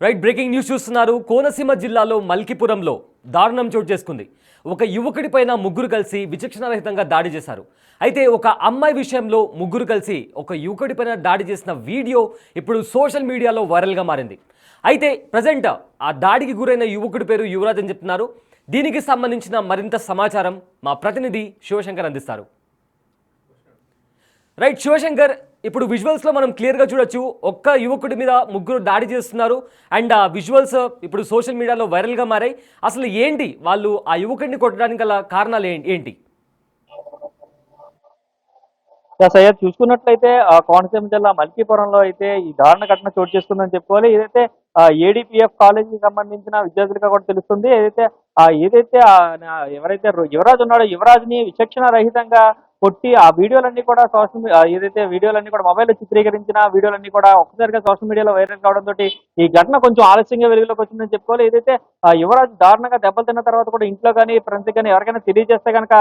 Right breaking news చూస్తున్నారు. కోనసీమ జిల్లాలో మల్కిపురంలో దారుణం చోటు చేసుకుంది. ఒక యువకుడిపైన ముగ్గురు కలిసి విచక్షణారహితంగా దాడి చేశారు. అయితే ఒక అమ్మాయి విషయంలో ముగ్గురు కలిసి ఒక యువకుడిపైన దాడి చేసిన వీడియో ఇప్పుడు సోషల్ మీడియాలో వైరల్గా మారింది. అయితే ప్రజెంట్ ఆ దాడికి గురైన యువకుడి పేరు యువరాజ్ అని చెప్తున్నారు. దీనికి సంబంధించిన మరింత సమాచారం మా ప్రతినిధి శివశంకర్ అందిస్తారు. రైట్ శివశంకర్, ఇప్పుడు విజువల్స్లో మనం క్లియర్గా చూడొచ్చు, ఒక్క యువకుడి మీద ముగ్గురు దాడి చేస్తున్నారు. అండ్ ఆ విజువల్స్ ఇప్పుడు సోషల్ మీడియాలో వైరల్గా మారాయి. అసలు ఏంటి వాళ్ళు ఆ యువకుడిని కొట్టడానికి గల కారణాలు ఏంటి? సయ్యద్ చూసుకున్నట్లయితే కోనసీమ జిల్లా మల్కీపురంలో అయితే ఈ దారుణ ఘటన చోటు చేసుకుందని చెప్పుకోవాలి. ఏదైతే ఏడీపీఎఫ్ కాలేజీకి సంబంధించిన విద్యార్థులుగా కూడా తెలుస్తుంది. ఏదైతే ఎవరైతే యువరాజ్ ఉన్నాడో యువరాజ్ని విచక్షణ రహితంగా కొట్టి ఆ వీడియోలన్నీ కూడా ఏదైతే వీడియోలన్నీ కూడా మొబైల్లో చిత్రీకరించిన వీడియోలన్నీ కూడా ఒక్కసారిగా సోషల్ మీడియాలో వైరల్ కావడంతో ఈ ఘటన కొంచెం ఆలస్యంగా వెలుగులోకి వచ్చిందని చెప్పుకోవాలి. ఏదైతే యువరాజ్ దారుణంగా దెబ్బలు తిన్న తర్వాత కూడా ఇంట్లో కానీ ఫ్రెండ్స్ కానీ ఎవరికైనా తెలియజేస్తే కనుక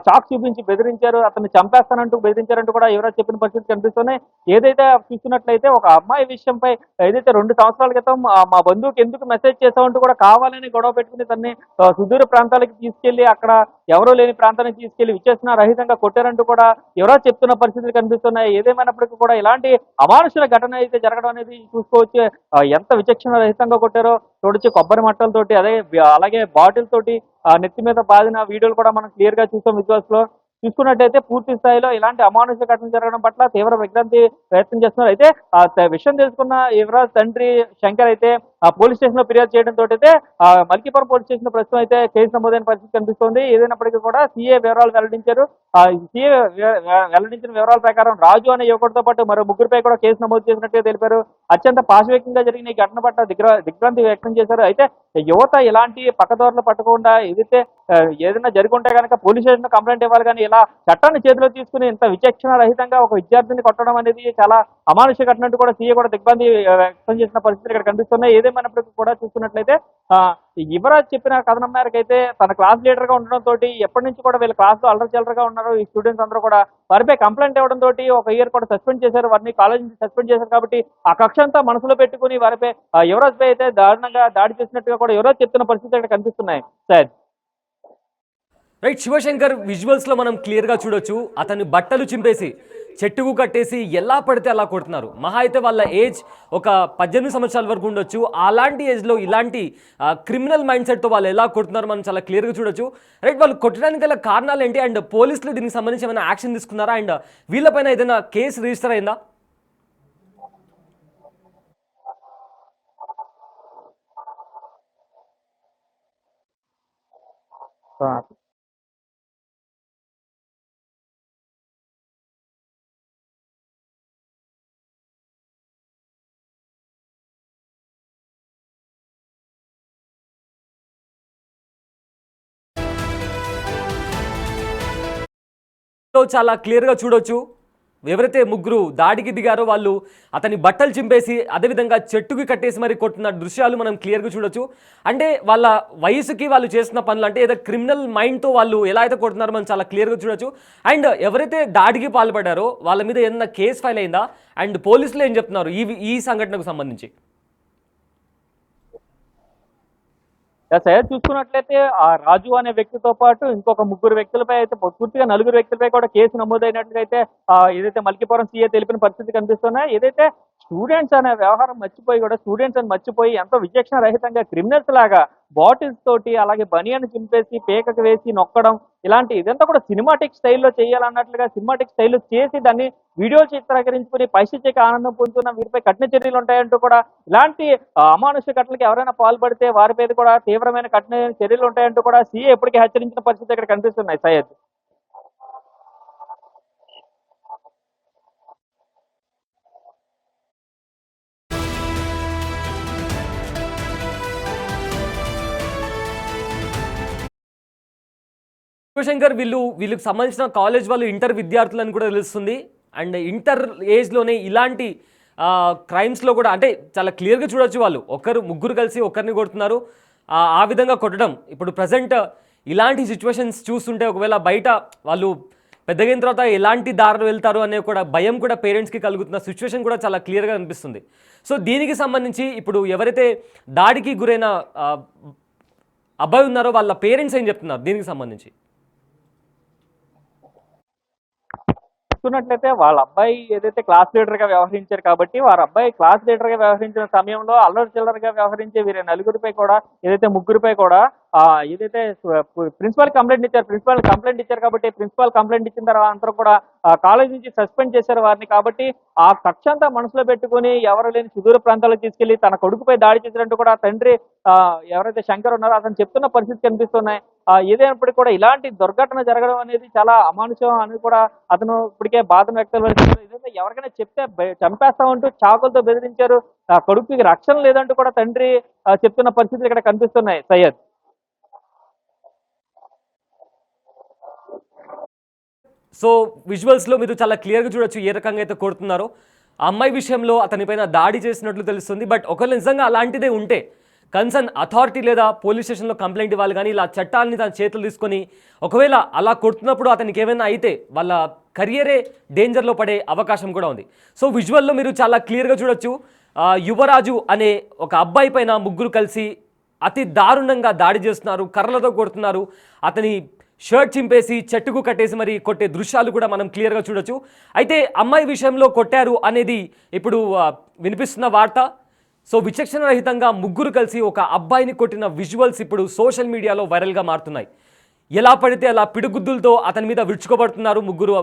చాక్ చూపించి బెదిరించారు, అతన్ని చంపేస్తానంటూ బెదిరించారంటూ కూడా యువరాజ్ చెప్పిన పరిస్థితి కనిపిస్తున్నాయి. ఏదైతే చూస్తున్నట్లయితే ఒక అమ్మాయి విషయంపై ఏదైతే 2 సంవత్సరాల క్రితం మా బంధువుకి ఎందుకు మెసేజ్ చేసామంటూ కూడా కావాలని గొడవ పెట్టుకుని తన్ని సుదూర ప్రాంతాలకు తీసుకెళ్లి అక్కడ ఎవరూ లేని ప్రాంతానికి తీసుకెళ్లి విచక్షణ రహితంగా కొట్టారంటూ కూడా యువరాజ్ చెప్తున్న పరిస్థితులు కనిపిస్తున్నాయి. ఏదేమైనప్పటికీ కూడా ఇలాంటి అమానుషుల ఘటన అయితే జరగడం అనేది చూసుకోవచ్చు. ఎంత విచక్షణ రహితంగా కొట్టారో చూడొచ్చు. కొబ్బరి మట్టలతోటి అలాగే బాటిల్ తోటి నెత్తి మీద బాదిన వీడియోలు కూడా మనం క్లియర్ గా చూసాం విజువల్స్ లో. చూసుకున్నట్టయితే పూర్తి స్థాయిలో ఇలాంటి అమానుష ఘటన జరగడం పట్ల తీవ్ర విజ్ఞప్తి వ్యక్తం చేస్తున్నారు. అయితే విషయం తెలుసుకున్న యువరాజ్ తండ్రి శంకర్ అయితే పోలీస్ స్టేషన్ లో ఫిర్యాదు చేయడంతో అయితే మల్కీపురం పోలీస్ స్టేషన్ లో ప్రస్తుతం అయితే కేసు నమోదైన పరిస్థితి కనిపిస్తోంది. ఏదైనప్పటికీ కూడా సీఏ వివరాలు వెల్లడించారు. సీఏ వెల్లడించిన వివరాల ప్రకారం రాజు అనే యువకుడితో పాటు మరో ముగ్గురిపై కూడా కేసు నమోదు చేసినట్టుగా తెలిపారు. అత్యంత పాశవికంగా జరిగిన ఈ ఘటన పట్ల దిగ్భ్రాంతి వ్యక్తం చేశారు. అయితే యువత ఇలాంటి పక్కదోరలు పట్టకుండా ఏదైనా జరిగి ఉంటే కనుక పోలీస్ స్టేషన్ కంప్లైంట్ ఇవ్వాలి, కానీ ఇలా చట్టాన్ని చేతిలో తీసుకుని ఇంత విచక్షణ రహితంగా ఒక విద్యార్థిని కొట్టడం అనేది చాలా అమానుష ఘటన కూడా సీఏ కూడా దిగ్భ్రాంతి వ్యక్తం చేసిన పరిస్థితులు ఇక్కడ కనిపిస్తున్నాయి. ఏదేమైనప్పటికీ కూడా చూసుకున్నట్లయితే యువరాజ్ చెప్పిన కథనం మేరకు అయితే తన క్లాస్ లీడర్ గా ఉండడంతో ఎప్పటి నుంచి కూడా వీళ్ళ క్లాస్ లో అల్లరి చిల్లరగా ఉన్నారు ఈ స్టూడెంట్స్ అందరూ కూడా. వారిపై కంప్లైంట్ ఇవ్వడంతో ఒక ఇయర్ కూడా సస్పెండ్ చేశారు, వారిని కాలేజ్ నుంచి సస్పెండ్ చేశారు. కాబట్టి ఆ కక్ష అంతా మనసులో పెట్టుకుని వారిపై యువరాజ్ పై అయితే దారుణంగా దాడి చేసినట్టుగా కూడా యువరాజ్ చెప్తున్న పరిస్థితులు ఇక్కడ కనిపిస్తున్నాయి. సార్ రైట్ శివశంకర్, విజువల్స్లో మనం క్లియర్గా చూడొచ్చు, అతని బట్టలు చింపేసి చెట్టుకు కట్టేసి ఎలా పడితే అలా కొడుతున్నారు. మహా అయితే వాళ్ళ ఏజ్ ఒక 18 సంవత్సరాల వరకు ఉండొచ్చు. అలాంటి ఏజ్లో ఇలాంటి క్రిమినల్ మైండ్ సెట్తో వాళ్ళు ఎలా కొడుతున్నారు మనం చాలా క్లియర్గా చూడొచ్చు. రైట్, వాళ్ళు కొట్టడానికి గల కారణాలు ఏంటి, అండ్ పోలీసులు దీనికి సంబంధించి ఏమైనా యాక్షన్ తీసుకున్నారా, అండ్ వీళ్ళపైన ఏదైనా కేసు రిజిస్టర్ అయిందా? చాలా క్లియర్గా చూడొచ్చు, ఎవరైతే ముగ్గురు దాడికి దిగారో వాళ్ళు అతని బట్టలు చింపేసి అదేవిధంగా చెట్టుకి కట్టేసి మరి కొట్టిన దృశ్యాలు మనం క్లియర్గా చూడొచ్చు. అంటే వాళ్ళ వయసుకి వాళ్ళు చేసిన పనులు, అంటే ఏదో క్రిమినల్ మైండ్తో వాళ్ళు ఎలా అయితే కొడుతున్నారో మనం చాలా క్లియర్గా చూడొచ్చు. అండ్ ఎవరైతే దాడికి పాల్పడ్డారో వాళ్ళ మీద ఏదైనా కేసు ఫైల్ అయిందా, అండ్ పోలీసులు ఏం చెప్తున్నారు ఈ సంఘటనకు సంబంధించి? సయ్యద్ చూసుకున్నట్లయితే ఆ రాజు అనే వ్యక్తితో పాటు ఇంకొక ముగ్గురు వ్యక్తులపై అయితే పూర్తిగా 4 వ్యక్తులపై కూడా కేసు నమోదైనట్టుగా అయితే ఏదైతే మల్కీపురం సీఏ తెలిపిన పరిస్థితి కనిపిస్తున్నాయి. ఏదైతే స్టూడెంట్స్ అనే వ్యవహారం స్టూడెంట్స్ అని మర్చిపోయి ఎంతో విచక్షణ రహితంగా క్రిమినల్స్ లాగా బాటిల్స్ తోటి అలాగే బనియాన్ని చింపేసి పేకకు వేసి నొక్కడం, ఇదంతా కూడా సినిమాటిక్ స్టైల్లో చేయాలన్నట్లుగా సినిమాటిక్ స్టైల్లో చేసి దాన్ని వీడియో చిత్రీకరించుకుని పైశాచిక ఆనందం పొందుతున్న వీరిపై కఠిన చర్యలు ఉంటాయంటూ కూడా, ఇలాంటి అమానుష ఘటనలకు ఎవరైనా పాల్పడితే వారిపై కూడా తీవ్రమైన కఠిన చర్యలు ఉంటాయంటూ కూడా సీఏ ఎప్పటికీ హెచ్చరించిన పరిస్థితి ఇక్కడ కనిపిస్తున్నాయి. సయ్యద్ శివశంకర్, వీళ్ళకి సంబంధించిన కాలేజ్ వాళ్ళు ఇంటర్ విద్యార్థులని కూడా తెలుస్తుంది. అండ్ ఇంటర్ ఏజ్లోనే ఇలాంటి క్రైమ్స్లో కూడా అంటే చాలా క్లియర్గా చూడొచ్చు, వాళ్ళు ముగ్గురు కలిసి ఒకరిని కొడుతున్నారు. ఆ విధంగా కొట్టడం ఇప్పుడు ప్రజెంట్ ఇలాంటి సిచ్యువేషన్స్ చూస్తుంటే ఒకవేళ బయట వాళ్ళు పెద్దగైన తర్వాత ఎలాంటి దారిలో వెళ్తారు అనే కూడా భయం కూడా పేరెంట్స్కి కలుగుతున్న సిచ్యువేషన్ కూడా చాలా క్లియర్గా అనిపిస్తుంది. సో దీనికి సంబంధించి ఇప్పుడు ఎవరైతే దాడికి గురైన అబ్బాయి ఉన్నారో వాళ్ళ పేరెంట్స్ ఏం చెప్తున్నారు దీనికి సంబంధించి? చూసుకున్నట్లయితే వాళ్ళ అబ్బాయి ఏదైతే క్లాస్ లీడర్ గా వ్యవహరించారు కాబట్టి వారి అబ్బాయి క్లాస్ లీడర్ గా వ్యవహరించిన సమయంలో అల్లరి చిల్లరగా వ్యవహరించే వీరి నలుగురిపై కూడా ఏదైతే ముగ్గురిపై కూడా ఏదైతే ప్రిన్సిపల్ కంప్లైంట్ ఇచ్చారు కాబట్టి ప్రిన్సిపల్ కంప్లైంట్ ఇచ్చిన తర్వాత అందరూ కూడా కాలేజ్ నుంచి సస్పెండ్ చేశారు వారిని. కాబట్టి ఆ కక్ష అంతా మనసులో పెట్టుకుని ఎవరు లేని సుదూర ప్రాంతాలకు తీసుకెళ్లి తన కొడుకుపై దాడి చేసినట్టు కూడా తండ్రి ఎవరైతే శంకర్ ఉన్నారో అతను చెప్తున్న పరిస్థితి కనిపిస్తున్నాయి. ఏదైనప్పటికీ కూడా ఇలాంటి దుర్ఘటన జరగడం అనేది చాలా అమానుషం అని కూడా అతను ఇప్పటికే బాధను వ్యక్తం చేశారు. ఏదైతే ఎవరికైనా చెప్తే చంపేస్తామంటూ చాకులతో బెదిరించారు. కొడుకుకి రక్షణ లేదంటూ కూడా తండ్రి చెప్తున్న పరిస్థితులు ఇక్కడ కనిపిస్తున్నాయి. సయ్యద్. సో విజువల్స్లో మీరు చాలా క్లియర్గా చూడొచ్చు ఏ రకంగా అయితే కొడుతున్నారో. ఆ అమ్మాయి విషయంలో అతనిపైన దాడి చేసినట్లు తెలుస్తుంది. బట్ ఒకవేళ నిజంగా అలాంటిదే ఉంటే కన్సర్న్ అథారిటీ లేదా పోలీస్ స్టేషన్లో కంప్లైంట్ ఇవ్వాలి. కానీ ఇలా చట్టాన్ని తన చేతులు తీసుకొని ఒకవేళ అలా కొడుతున్నప్పుడు అతనికి ఏమైనా అయితే వాళ్ళ కెరియరే డేంజర్లో పడే అవకాశం కూడా ఉంది. సో విజువల్లో మీరు చాలా క్లియర్గా చూడొచ్చు. యువరాజు అనే ఒక అబ్బాయి పైన ముగ్గురు కలిసి అతి దారుణంగా దాడి చేస్తున్నారు, కర్రలతో కొడుతున్నారు. అతని షర్ట్ చింపేసి చెట్టుకు కట్టేసి మరి కొట్టే దృశ్యాలు కూడా మనం క్లియర్గా చూడొచ్చు. అయితే అమ్మాయి విషయంలో కొట్టారు అనేది ఇప్పుడు వినిపిస్తున్న వార్త. సో విచక్షణ రహితంగా ముగ్గురు కలిసి ఒక అబ్బాయిని కొట్టిన విజువల్స్ ఇప్పుడు సోషల్ మీడియాలో వైరల్గా మారుతున్నాయి. ఎలా పడితే అలా పిడుగుద్దులతో అతని మీద విరుచుకోబడుతున్నారు ముగ్గురు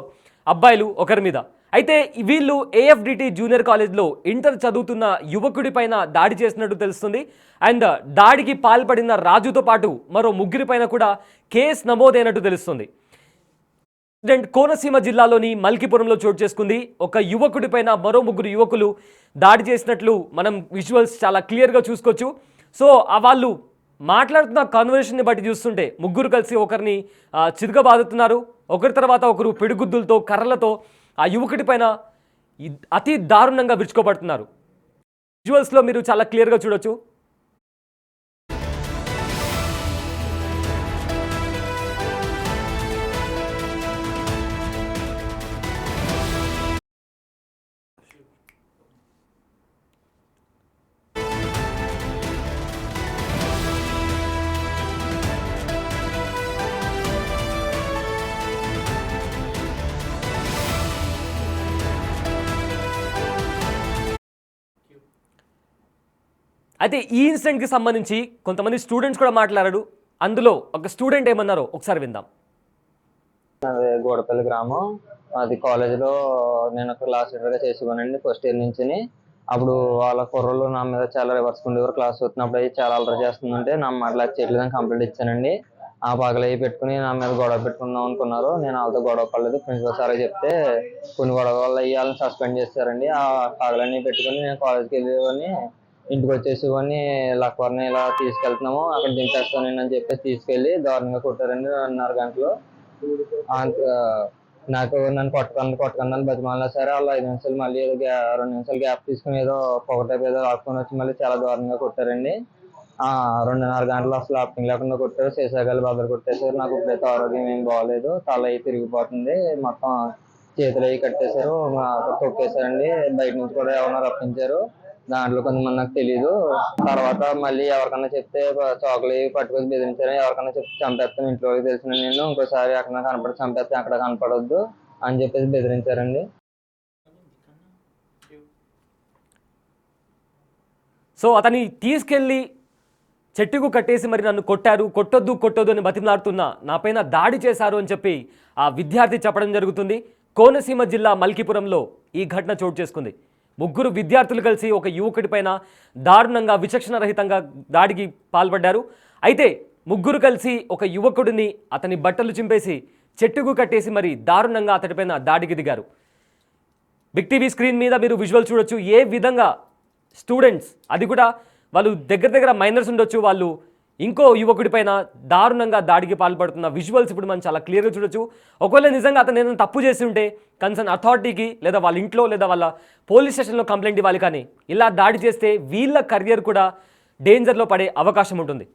అబ్బాయిలు ఒకరి మీద. అయితే వీళ్ళు ఏఎఫ్డిటి జూనియర్ కాలేజ్లో ఇంటర్ చదువుతున్న యువకుడి పైన దాడి చేసినట్టు తెలుస్తుంది. అండ్ దాడికి పాల్పడిన రాజుతో పాటు మరో ముగ్గురి పైన కూడా కేసు నమోదైనట్టు తెలుస్తుంది. ఇన్సిడెంట్ కోనసీమ జిల్లాలోని మల్కీపురంలో చోటు చేసుకుంది. ఒక యువకుడి పైన మరో ముగ్గురు యువకులు దాడి చేసినట్లు మనం విజువల్స్ చాలా క్లియర్గా చూసుకోవచ్చు. సో వాళ్ళు మాట్లాడుతున్న కాన్వర్సేషన్ని బట్టి చూస్తుంటే ముగ్గురు కలిసి ఒకరిని చిరుగబాదుతున్నారు. ఒకరి తర్వాత ఒకరు పిడిగుద్దులతో కర్రలతో ఆ యువకుడి పైన అతి దారుణంగా విరుచుకోబడుతున్నారు. విజువల్స్లో మీరు చాలా క్లియర్గా చూడొచ్చు. అయితే ఈ ఇన్సిడెంట్కి సంబంధించి కొంతమంది స్టూడెంట్స్ కూడా మాట్లాడారు. అందులో ఒక స్టూడెంట్ ఏమన్నారో ఒకసారి విందాం. అదే గోడపల్లి గ్రామం. అది కాలేజీలో నేను ఒక క్లాస్ లీడర్గా చేసేవానండి ఫస్ట్ ఇయర్ నుంచి. అప్పుడు వాళ్ళ కుర్రలు నా మీద చాలా రివర్స్ ఉండేవారు. క్లాస్ వస్తున్నప్పుడు అవి చాలా అల్లరి చేస్తుందంటే నా మాటలు చేయట్లేదని కంప్లైంట్ ఇచ్చానండి. ఆ పగలవి పెట్టుకుని నా మీద గొడవ పెట్టుకుందాం అనుకున్నారు. నేను వాళ్ళతో గొడవ పడలేదు. ప్రిన్సిపల్ సార్ చెప్తే కొన్ని గొడవ వల్ల వాళ్ళని సస్పెండ్ చేశారండి. ఆ పగలన్నీ పెట్టుకుని నేను కాలేజ్కి వెళ్ళేవాడిని. ఇంటికి వచ్చేసేవాడిని. లక్వర్ని ఇలా తీసుకెళ్తున్నాము అక్కడ దింపేస్తాను అని చెప్పేసి తీసుకెళ్ళి దారుణంగా కొట్టారండి 2:30 గంటలు. నాకు నన్ను కొట్టకండి బతిమాలినా సరే వాళ్ళు 5 నిమిషాలు మళ్ళీ ఏదో 2 నిమిషాలు గ్యాప్ తీసుకుని ఏదో పొగటైపు ఏదో రాసుకొని వచ్చి మళ్ళీ చాలా దారుణంగా కొట్టారండి. 2:30 గంటలు అసలు ఆప్టింగ్ లేకుండా కొట్టారు. శేషాగాలు బదులు కొట్టేశారు. నాకు ఇప్పుడైతే ఆరోగ్యం ఏం బాగోలేదు. తల అయి తిరిగిపోతుంది. మొత్తం చేతులు అవి కట్టేశారు. తొక్కేశారండి. బయట నుంచి కూడా ఎవరన్నా రప్పించారు. దాంట్లో కొంతమంది నాకు తెలీదు. తర్వాత మళ్ళీ ఎవరికన్నా చెప్తే చాకులు పట్టుకొని బెదిరించారు. ఎవరికన్నా చెప్తే చంపేస్తాను ఇంట్లోకి తెలిసిన నేను ఇంకోసారి ఎక్కడ కనపడి చంపేస్తే అక్కడ కనపడొద్దు అని చెప్పేసి బెదిరించారండి. సో అతని తీసుకెళ్ళి చెట్టుకు కట్టేసి మరి నన్ను కొట్టొద్దు అని బతిమలాడుతున్న నాపైన దాడి చేశారు అని చెప్పి ఆ విద్యార్థి చెప్పడం జరుగుతుంది. కోనసీమ జిల్లా మల్కీపురంలో ఈ ఘటన చోటు చేసుకుంది. ముగ్గురు విద్యార్థులు కలిసి ఒక యువకుడి పైన దారుణంగా విచక్షణ రహితంగా దాడికి పాల్పడ్డారు. అయితే ముగ్గురు కలిసి ఒక యువకుడిని అతని బట్టలు చింపేసి చెట్టుకు కట్టేసి మరి దారుణంగా అతడిపైన దాడికి దిగారు. బిగ్ టీవీ స్క్రీన్ మీద మీరు విజువల్ చూడొచ్చు. ఏ విధంగా స్టూడెంట్స్, అది కూడా వాళ్ళు దగ్గర మైనర్స్ ఉండొచ్చు, వాళ్ళు ఇంకో యువకుడి పైన దారుణంగా దాడికి పాల్పడుతున్న విజువల్స్ ఇప్పుడు మనం చాలా క్లియర్గా చూడొచ్చు. ఒకవేళ నిజంగా అతను ఏదైనా తప్పు చేసి ఉంటే కన్సర్న్ అథారిటీకి లేదా వాళ్ళ ఇంట్లో లేదా వాళ్ళ పోలీస్ స్టేషన్లో కంప్లైంట్ ఇవ్వాలి. కానీ ఇలా దాడి చేస్తే వీళ్ళ కెరియర్ కూడా డేంజర్లో పడే అవకాశం ఉంటుంది.